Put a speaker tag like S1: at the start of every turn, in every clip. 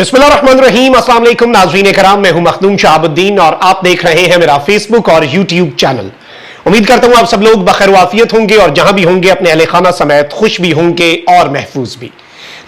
S1: बिस्मिल्लाहिर्रहमानिर्रहीम, अस्सलाम वालेकुम नाज़रीन कराम, मैं हूं मखदूम शहाबुद्दीन और आप देख रहे हैं मेरा फेसबुक और यूट्यूब चैनल। उम्मीद करता हूं आप सब लोग बखैर वाफियत होंगे और जहां भी होंगे अपने अहले खाना समेत खुश भी होंगे और महफूज भी।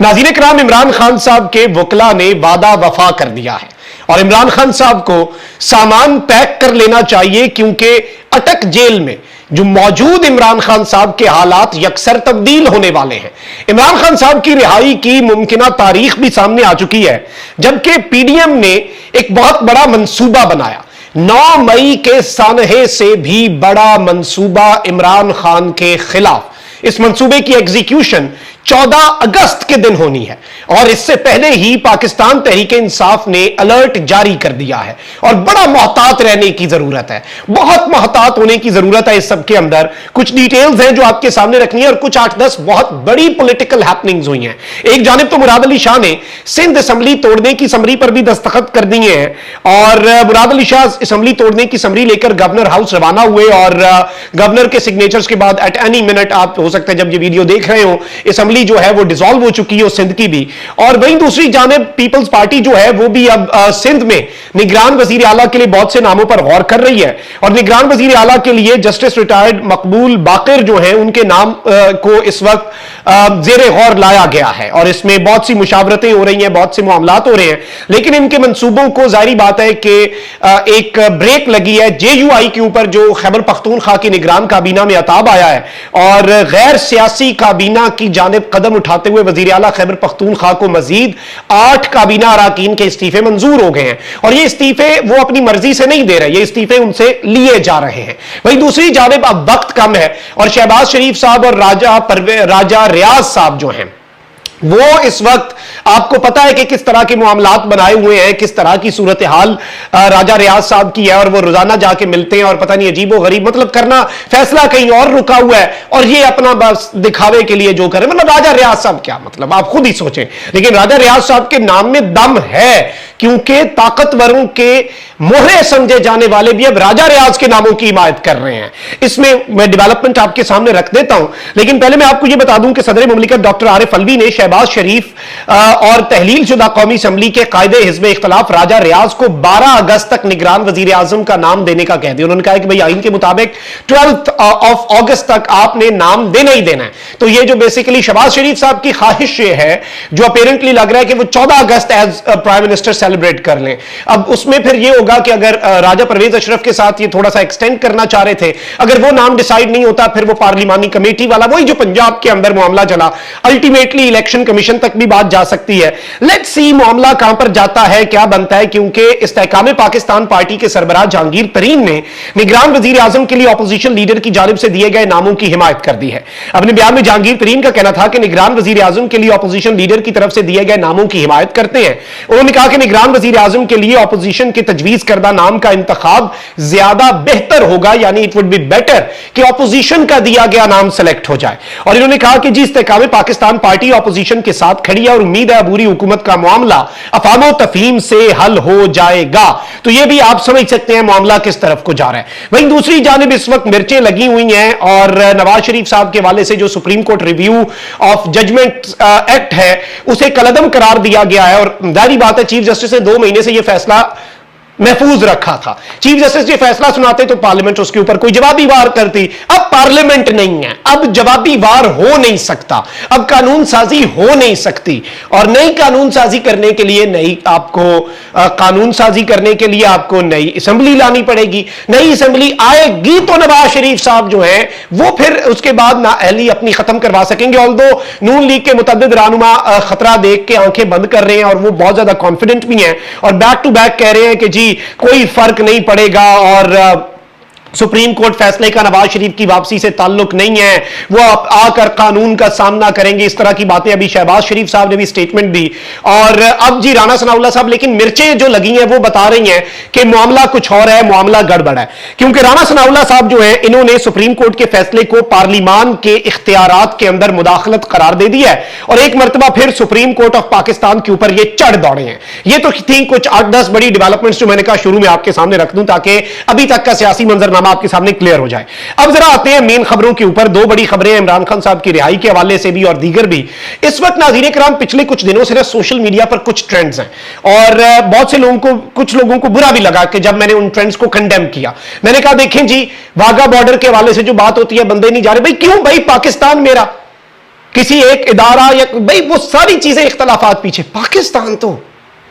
S1: नाज़रीन कराम, इमरान खान साहब के वकला ने वादा वफा कर दिया है और इमरान खान साहब को सामान पैक कर लेना चाहिए, क्योंकि अटक जेल में जो मौजूद इमरान खान साहब के हालात यकसर तब्दील होने वाले हैं। इमरान खान साहब की रिहाई की मुमकिना तारीख भी सामने आ चुकी है, जबकि पीडीएम ने एक बहुत बड़ा मंसूबा बनाया। 9 मई के सानहे से भी बड़ा मंसूबा इमरान खान के खिलाफ। इस मंसूबे की एग्जीक्यूशन 14 अगस्त के दिन होनी है और इससे पहले ही पाकिस्तान तहरीक इंसाफ ने अलर्ट जारी कर दिया है और बड़ा मोहतात रहने की जरूरत है, बहुत मोहतात होने की जरूरत है। इस सब के अंदर कुछ डिटेल्स हैं जो आपके सामने रखनी है और कुछ 8-10 बहुत बड़ी पॉलिटिकल हैपनिंग्स हुई हैं। एक जानिब तो मुराद अली शाह ने सिंध असम्बली तोड़ने की समरी पर भी दस्तखत कर दिए हैं और मुराद अली शाह असम्बली तोड़ने की समरी लेकर गवर्नर हाउस रवाना हुए और गवर्नर के सिग्नेचर्स के बाद एट एनी मिनट, आप हो सकता है जब ये वीडियो देख रहे हो, असम्बली जो है वो डिसॉल्व हो चुकी है सिंध की भी। और वहीं दूसरी जानिब पीपल्स पार्टी जो है वो भी अब सिंध में निगरान वजीर आला के लिए बहुत से नामों पर गौर कर रही है और निगरान वजीर आला के लिए जस्टिस रिटायर्ड मकबूल बाकिर जो है उनके नाम को इस वक्त जेरे गौर लाया गया है और इसमें बहुत सी मुशावरतें हो रही हैं, बहुत से मामलात हो रहे हैं। लेकिन इनके मंसूबों को जाहिर बात है कि एक ब्रेक लगी है जेयूआई के ऊपर, जो खैबर पख्तूनख्वा की निगरान काबीना में अताब आया है और गैर सियासी काबीना की जानिब कदम उठाते हुए वजीर आला खैबर पख्तूनख्वा को मजीद 8 काबीना अराकीन के इस्तीफे मंजूर हो गए हैं और ये इस्तीफे वो अपनी मर्जी से नहीं दे रहे, ये इस्तीफे उनसे लिए जा रहे हैं। वहीं दूसरी जानिब अब वक्त कम है और शहबाज शरीफ साहब और राजा रियाज साहब जो हैं वो इस वक्त, आपको पता है कि किस तरह के मामलात बनाए हुए हैं, किस तरह की सूरत हाल राजा रियाज साहब की है और वो रोजाना जाके मिलते हैं और पता नहीं अजीबो गरीब, मतलब करना फैसला कहीं और रुका हुआ है और ये अपना बस दिखावे के लिए जो करे, मतलब राजा रियाज साहब क्या मतलब आप खुद ही सोचें। लेकिन राजा रियाज साहब के नाम में दम है, क्योंकि ताकतवरों के मोहरे समझे जाने वाले भी अब राजा रियाज के नामों की हिमायत कर रहे हैं। इसमें मैं डेवलपमेंट आपके सामने रख देता हूं, लेकिन पहले मैं आपको यह बता दूं कि सदर मुमलिकत डॉक्टर आरिफ अलवी ने शहबाज शरीफ और तहलील शुदा कौमी असम्बली के कायदे हिज़्ब इख्तिलाफ राजा रियाज को 12 अगस्त तक निगरान वजीर आजम का नाम देने का कह दिया। उन्होंने कहा कि भाई आइन के मुताबिक 12 अगस्त तक आपने नाम देना ही देना है। तो ये जो बेसिकली शहबाज शरीफ साहब की ख्वाहिश है, जो अपेरेंटली लग रहा है कि वो 14 अगस्त एज प्राइम मिनिस्टर सेलिब्रेट कर लें। अब उसमें फिर ये होगा कि अगर राजा परवेज अशरफ के साथ ये थोड़ा सा एक्सटेंड करना चाह रहे थे, अगर वो नाम डिसाइड नहीं होता फिर वो पार्लिमानी कमेटी वाला, वही जो पंजाब के अंदर मामला चला, अल्टीमेटली इलेक्शन कमीशन तक भी बात जा सकती है। लेट्स सी मामला कहां पर जाता है, क्या बनता है, क्योंकि इस्तेहकाम पाकिस्तान पार्टी के सरबराह जहांगीर तरीन ने निगरान वजीर आजम के लिए ऑपोजिशन लीडर की जानिब से दिए गए नामों की हिमायत कर दी है। अपने बयान में जहांगीर तरीन का कहना था कि निगरान वजीर आजम के लिए ऑपोजिशन लीडर की तरफ से दिए गए नामों की हिमायत करते हैं। उन्होंने कहा कि निगरान वजीर आजम के लिए ऑपोजिशन के तजवीज करदा नाम का इंतखाब ज्यादा बेहतर होगा, यानी इट वुड बी बेटर कि ऑपोजिशन का दिया गया नाम सेलेक्ट हो जाए। और इन्होंने कहा कि जी इस्तेहकाम पाकिस्तान पार्टी ऑपोजिशन के साथ खड़ी है और उम्मीद है अबूरी हुकूमत का मामला अफामो तफहीम से हल हो जाएगा। तो यह भी आप समझ सकते हैं मामला किस तरफ को जा रहा है। वहीं दूसरी जानिब इस वक्त मिर्चें लगी हुई हैं और नवाज शरीफ साहब के हवाले से जो Supreme Court Review of Judgment Act है उसे कलअदम करार दिया गया है और जाहिर बात है चीफ जस्टिस ने 2 महीने से यह फैसला महफूज रखा था। चीफ जस्टिस ये फैसला सुनाते तो पार्लियामेंट उसके ऊपर कोई जवाबी वार करती। अब पार्लियामेंट नहीं है, अब जवाबी वार हो नहीं सकता, अब कानून साजी हो नहीं सकती और नई कानून साजी करने के लिए कानून साजी करने के लिए आपको नई असेंबली लानी पड़ेगी। नई असेंबली आएगी तो नवाज शरीफ साहब जो है वो फिर उसके बाद नाअहली अपनी खत्म करवा सकेंगे। ऑल्दो नून लीग के मुतअद्दिद रहनुमा खतरा देख के आंखें बंद कर रहे हैं और वो बहुत ज्यादा कॉन्फिडेंट भी हैं और बैक टू बैक कह रहे हैं कि जी कोई फर्क नहीं पड़ेगा और सुप्रीम कोर्ट फैसले का नवाज शरीफ की वापसी से ताल्लुक नहीं है, वो आकर कानून का सामना करेंगे। इस तरह की बातें अभी शहबाज शरीफ साहब ने भी स्टेटमेंट दी और अब जी राना सनाउल्लाह साहब, लेकिन मिर्चें जो लगी हैं वो बता रही हैं कि मामला कुछ और है, मामला गड़बड़ है। क्योंकि राना सनाउल्लाह साहब जो है इन्होंने सुप्रीम कोर्ट के फैसले को पार्लिमान के इख्तियारात के अंदर मुदाखलत करार दे दिया है और एक मरतबा फिर सुप्रीम कोर्ट ऑफ पाकिस्तान के ऊपर ये चढ़ दौड़े हैं। ये तो थी कुछ 8-10 बड़ी डेवलपमेंट्स जो मैंने कहा शुरू में आपके सामने रख दूं ताकि अभी तक का सियासी मंजर पैगाम आपके सामने क्लियर हो जाए। अब जरा आते हैं मेन खबरों के ऊपर। दो बड़ी खबरें इमरान खान साहब की रिहाई के हवाले से भी और दीगर भी। इस वक्त नाज़रीन किराम पिछले कुछ दिनों से सोशल मीडिया पर कुछ ट्रेंड्स हैं और बहुत से लोगों को, कुछ लोगों को बुरा भी लगा कि जब मैंने उन ट्रेंड्स को कंडेम किया। मैंने कहा देखें जी, वाघा बॉर्डर के हवाले से जो बात होती है, बंदे नहीं जा रहे, भाई क्यों भाई, पाकिस्तान मेरा, किसी एक इदारा या भाई वो सारी चीजें इख्तलाफात पीछे, पाकिस्तान तो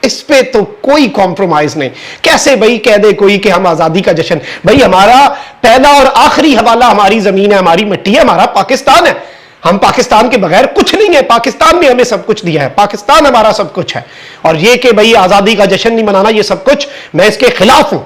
S1: इस पे तो कोई कॉम्प्रोमाइज नहीं। कैसे भाई कह दे कोई कि हम आजादी का जश्न, भाई हमारा पहला और आखिरी हवाला हमारी जमीन है, हमारी मिट्टी है, हमारा पाकिस्तान है। हम पाकिस्तान के बगैर कुछ नहीं है, पाकिस्तान ने हमें सब कुछ दिया है, पाकिस्तान हमारा सब कुछ है। और ये कि भाई आजादी का जश्न नहीं मनाना, ये सब कुछ, मैं इसके खिलाफ हूं।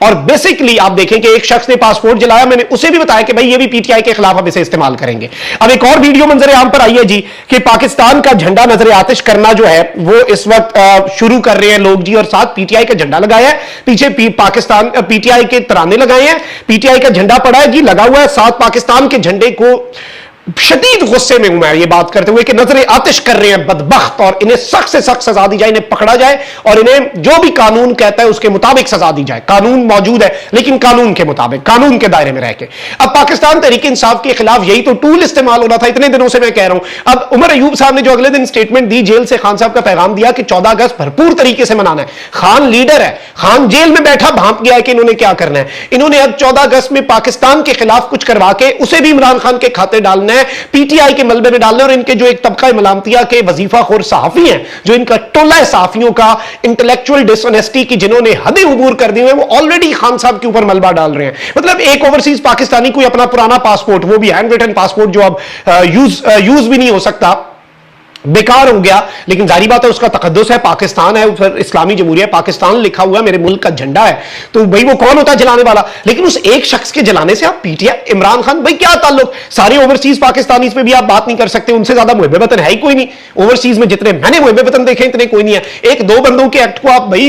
S1: और बेसिकली आप देखें कि एक शख्स ने पासपोर्ट जलाया, मैंने उसे भी बताया कि भाई ये भी पीटीआई के खिलाफ अब इसे इस्तेमाल करेंगे। अब एक और वीडियो मंजर आम पर आई है जी कि पाकिस्तान का झंडा नजर आतिश करना जो है वो इस वक्त शुरू कर रहे हैं लोग जी, और साथ पीटीआई का झंडा लगाया है, पीछे पाकिस्तान पीटीआई के तराने लगाए हैं, पीटीआई का झंडा पड़ा है जी लगा हुआ है, साथ पाकिस्तान के झंडे को शदीद गुस्से में हूं मैं ये बात करते हुए कि नजरे आतिश कर रहे हैं बदबख्त, और इन्हें सख्त से सख्त सजा दी जाए, इन्हें पकड़ा जाए और इन्हें जो भी कानून कहता है उसके मुताबिक सजा दी जाए। कानून मौजूद है लेकिन कानून के मुताबिक, कानून के दायरे में रह के। अब पाकिस्तान तहरीक इंसाफ के खिलाफ यही तो टूल इस्तेमाल हो रहा था, इतने दिनों से मैं कह रहा हूं। अब उमर अयूब साहब ने जो अगले दिन स्टेटमेंट दी, जेल से खान साहब का पैगाम दिया कि 14 अगस्त भरपूर तरीके से मनाना है। खान लीडर है, खान जेल में बैठा भांप गया है कि इन्होंने क्या करना है। इन्होंने अब 14 अगस्त में पाकिस्तान के खिलाफ कुछ करवा के उसे भी इमरान खान के खाते डालना है, पीटीआई के मलबे में डालने। और इनके जो एक तबका मलामतिया के वजीफा खोर सहाफी हैं, जो इनका टोला है सहाफियों का इंटेलेक्चुअल डिसऑनेस्टी की, जिन्होंने हदें उबूर कर दी हैं, वो ऑलरेडी खान साहब के ऊपर मलबा डाल रहे हैं। मतलब एक ओवरसीज पाकिस्तानी कोई अपना पुराना पासपोर्ट, वो भी हैंड रिटन पासपोर्ट जो अब यूज भी नहीं हो सकता, बेकार हो गया, लेकिन जारी बात है उसका तकद्दुस है, पाकिस्तान है, फिर इस्लामी जमहूरिया पाकिस्तान लिखा हुआ है, मेरे मुल्क का झंडा है, तो भाई वो कौन होता है जलाने वाला। लेकिन उस एक शख्स के जलाने से आप पीटीआई इमरान खान, भाई क्या ताल्लुक, सारे ओवरसीज पाकिस्तानी पे भी आप बात नहीं कर सकते, उनसे ज्यादा मुहब्बे वतन है ही कोई नहीं। ओवरसीज में जितने मैंने मुहब्बे वतन देखे इतने कोई नहीं है। एक दो बंदों के एक्ट को आप भाई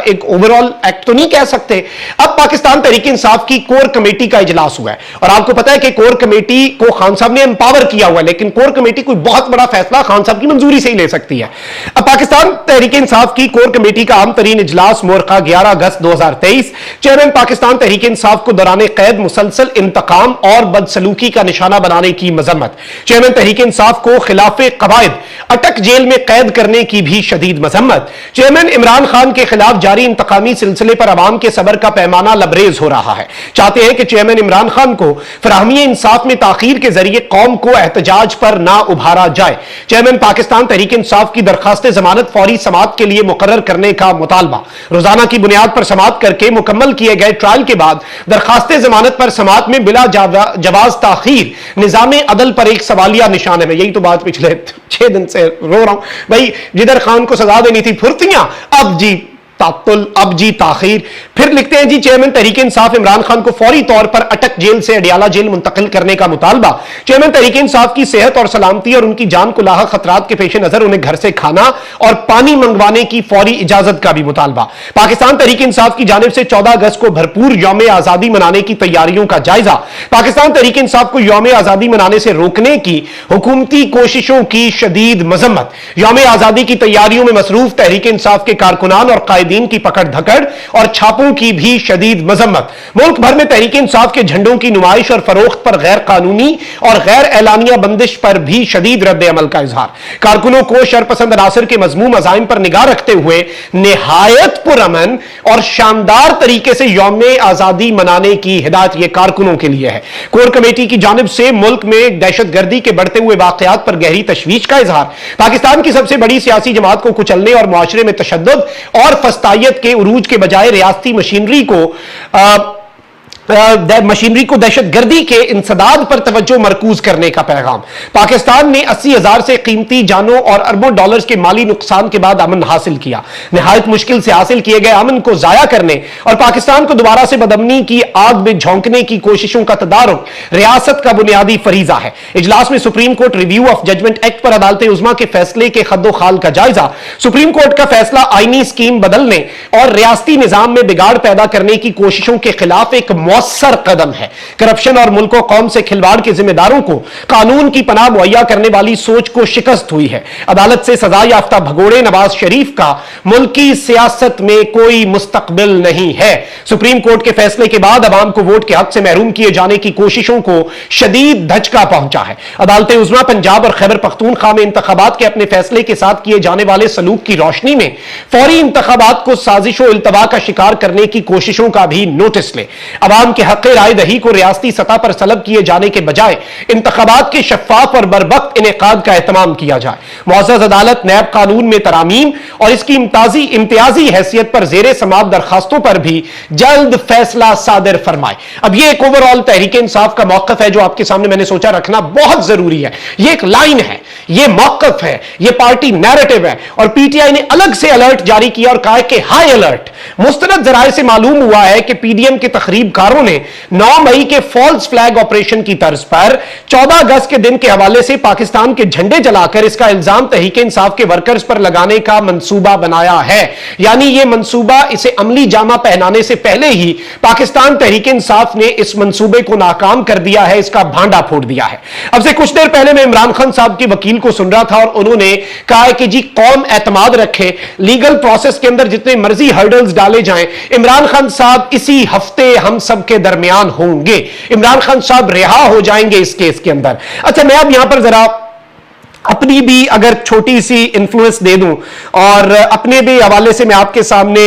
S1: एक ओवरऑल एक्ट तो नहीं कह सकते। अब पाकिस्तान तहरीक इंसाफ की कोर कमेटी का इजलास हुआ है और आपको पता है कि कोर कमेटी को खान साहब ने एम्पावर किया हुआ है, लेकिन कोर कमेटी कोई बहुत बड़ा फैसला खान साहब की मंजूरी से ही ले सकती है। अब पाकिस्तान तहरीक इंसाफ की कोर कमेटी का आम तरीन इजलास मोरखा 11 अगस्त 2023 चेयरमैन पाकिस्तान तहरीक इंसाफ को दौरान कैद मुसलसल इंतकाम और बदसलूकी का निशाना बनाने की मजम्मत, चेयरमैन तहरीक इंसाफ को खिलाफे कवायद अटक जेल में कैद करने की भी शदीद मजम्मत, चेयरमैन इमरान खान के खिलाफ जारी इंतकामी सिलसिले पर अवाम के सबर का पैमाना लबरेज हो रहा है। चाहते हैं कि चेयरमैन इमरान खान को फराहमी इंसाफ में ताखीर के जरिए कौम को एहतजाज पर ना उभारा जाए। चेयरमैन पाकिस्तान तहरीक इंसाफ की दरखास्त जमानत फौरी समाअत के लिए मुकर्रर करने का मुतालबा, रोजाना की बुनियाद पर समाअत करके मुकम्मल किए गए ट्रायल के बाद दरखास्त जमानत पर समाअत में बिला जवाज ताखीर निजाम अदल पर एक सवालिया निशान है। मैं यही तो बात पिछले 6 दिन से रो रहा हूं भाई, जिधर खान को सजा देनी थी फुर्तियां, अब जी तातुल, अब जी ताखीर। फिर लिखते हैं जी चेयरमैन तहरीक इंसाफ इमरान खान को फौरी तौर पर अटक जेल से अडियाला जेल मुंतकिल करने का मुतालबा, चेयरमैन तहरीक इंसाफ की सेहत और सलामती और उनकी जान को लाहक खतरात के पेश नजर उन्हें घर से खाना और पानी मंगवाने की फौरी इजाजत का भी मुतालबा। पाकिस्तान तहरीक इंसाफ की जानिब से 14 अगस्त को भरपूर यौम आजादी मनाने की तैयारियों का जायजा, पाकिस्तान तहरीक इंसाफ को यौम आजादी मनाने से रोकने की हुकूमती कोशिशों की शदीद मजम्मत, यौम आजादी की तैयारियों में मसरूफ तहरीक इंसाफ के कारकुनान और कायदीन की पकड़ धकड़ और छापों की भी शदीद मजम्मत, मुल्क भर में तहरीक इंसाफ के झंडों की नुमाइश और फरोख्त पर गैर कानूनी और गैर एलानिया बंदिश पर भी शदीद रद्द अमल का इजहार, कारकुनों को शरपसंद अनासर के मजमूम अज़ाइम पर निगाह रखते हुए निहायत पुरअमन और शानदार तरीके से यौम आजादी मनाने की हिदायत यह कारकुनों के लिए है। कोर कमेटी की जानिब से मुल्क में दहशतगर्दी के बढ़ते हुए वाकयात पर गहरी तशवीश का इजहार, पाकिस्तान की सबसे बड़ी सियासी जमात को कुचलने और मुआशरे में तशद्दुद और फस्तायत के उरूज के बजाय रियासती मशीनरी को दहशतगर्दी के इंसदाद पर तवज्जो मरकूज करने का पैगाम, पाकिस्तान ने 80,000 से कीमती जानों और अरबों डॉलर्स के माली नुकसान के बाद अमन हासिल किया, निहायत मुश्किल से हासिल किए गए अमन को जाया करने और पाकिस्तान को दोबारा से बदअमनी की आग में झोंकने की कोशिशों का तदारुक रियासत का बुनियादी फरीजा है। इजलास में Supreme Court Review of Judgment Act पर अदालत उज़्मा के फैसले के खद्दो खाल का जायजा, सुप्रीम कोर्ट का फैसला आईनी स्कीम बदलने और रियासती निजाम में बिगाड़ पैदा करने की कोशिशों के खिलाफ एक मौसर कदम है। करप्शन और मुल्क कौम से खिलवाड़ के जिम्मेदारों को कानून की पनाह मुहैया करने वाली सोच को शिकस्त हुई है। अदालत से सजा याफ्ता भगोड़े नवाज शरीफ का मुल्की सियासत में कोई मुस्तकबिल नहीं है। सुप्रीम कोर्ट के फैसले के बाद अवाम को वोट के हक से महरूम किए जाने की कोशिशों को शदीद धचका पहुंचा है। अदालत उज़्मा पंजाब और खैबर पख्तूनख्वा में इंतखाबात के अपने फैसले के साथ किए जाने वाले सलूक की रोशनी में फौरी इंतखाबात को साजिश और इल्तवा का शिकार करने की कोशिशों का भी नोटिस ले। अवाम के हक राय दही को रियासती सतह पर सलब किए जाने के बजाय इंतखाबात के शफाफ और बरवक्त इनेकाद का एहतमाम किया जाए। मुअज़्ज़ज़ अदालत नैब कानून में तरामीम और इसकी इम्तियाजी हैसियत पर जेरे समाअत दरखास्तों पर भी जल्द फैसला सादिर फरमाए। अब यह एक ओवरऑल तहरीक इंसाफ का मौक़िफ़ है जो आपके सामने मैंने सोचा रखना बहुत जरूरी है। यह एक लाइन है, यह मौक़िफ़ है, यह पार्टी नैरेटिव है और पीटीआई ने अलग से अलर्ट जारी किया और कहा कि हाई अलर्ट। मुस्तनद जराए से मालूम हुआ है कि पीडीएम के तखरीबकारों ने 9 मई के फॉल्स फ्लैग ऑपरेशन की तर्ज पर 14 अगस्त के दिन के हवाले से पाकिस्तान के झंडे जलाकर इसका इल्जाम तहरीक इंसाफ के वर्कर्स पर लगाने का मंसूबा बनाया है। यानी यह मंसूबा, इसे अमली जामा पहनाने से पहले ही पाकिस्तान तहरीक इंसाफ ने इस मंसूबे को नाकाम कर दिया है, इसका भांडा फोड़ दिया है। अब से कुछ देर पहले मैं इमरान खान साहब के वकील को सुन रहा था और उन्होंने कहा है कि जी कौम एतमाद रखे, लीगल प्रोसेस के अंदर जितने मर्जी हर्डल्स डाले जाएं, इमरान खान साहब इसी हफ्ते हम सब के दरमियान होंगे, इमरान खान साहब रिहा हो जाएंगे इस केस के अंदर। अच्छा, मैं अब यहां पर जरा अपनी भी अगर छोटी सी इन्फ्लुएंस दे दूं और अपने भी हवाले से मैं आपके सामने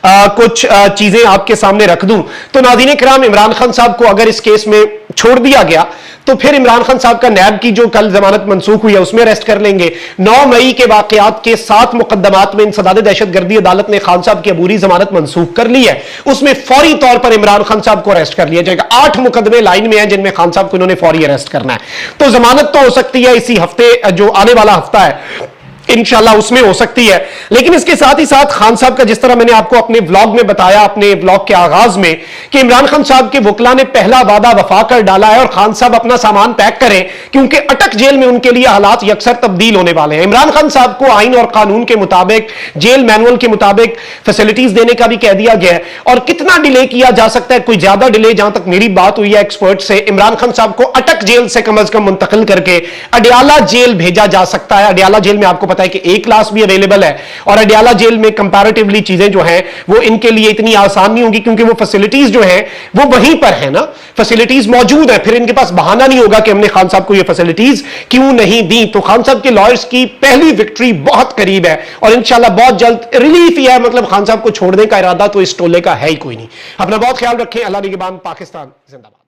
S1: कुछ चीजें आपके सामने रख दूं, तो नाज़रीन किराम, इमरान खान साहब को अगर इस केस में छोड़ दिया गया तो फिर इमरान खान साहब का नैब की जो कल जमानत मनसूख हुई है उसमें अरेस्ट कर लेंगे। 9 मई के वाकयात के 7 मुकदमात में इंसदाद दहशतगर्दी अदालत ने खान साहब की अबूरी जमानत मनसूख कर ली है, उसमें फौरी तौर पर इमरान खान साहब को अरेस्ट कर लिया जाएगा। 8 मुकदमे लाइन में हैं जिनमें खान साहब को इन्होंने फौरी अरेस्ट करना है। तो जमानत तो हो सकती है इसी हफ्ते, जो आने वाला हफ्ता है इंशाल्लाह उसमें हो सकती है। लेकिन इसके साथ ही साथ खान साहब का, जिस तरह मैंने आपको अपने व्लॉग में बताया, अपने व्लॉग के आगाज में, कि इमरान खान साहब के वकला ने पहला वादा वफा कर डाला है और खान साहब अपना सामान पैक करें क्योंकि अटक जेल में उनके लिए हालात यकसर तब्दील होने वाले हैं। इमरान खान साहब को आइन और कानून के मुताबिक, जेल मैनुअल के मुताबिक फैसिलिटीज देने का भी कह दिया गया है। और कितना डिले किया जा सकता है, कोई ज्यादा डिले, जहां तक मेरी बात हुई है एक्सपर्ट से, इमरान खान साहब को अटक जेल से कम अज कम मुंतकिल करके अडियाला जेल भेजा जा सकता है। अडियाला जेल में आपको पता है कि एक क्लास भी अवेलेबल है और अडियाला जेल में कंपैरेटिवली चीजें जो हैं वो इनके लिए इतनी आसान नहीं होगी क्योंकि वो फैसिलिटीज जो हैं वो वहीं पर है ना, फैसिलिटीज मौजूद है। फिर इनके पास बहाना नहीं होगा कि हमने खान साहब को ये फैसिलिटीज क्यों नहीं दी। तो खान साहब के लॉयर्स की पहली विक्ट्री बहुत करीब है और इंशाल्लाह बहुत जल्द रिलीफ ही है। मतलब खान साहब को छोड़ने का इरादा तो इस टोले का है ही कोई नहीं। अपना बहुत ख्याल रखें। अल्लाह निगहबान। पाकिस्तान जिंदाबाद।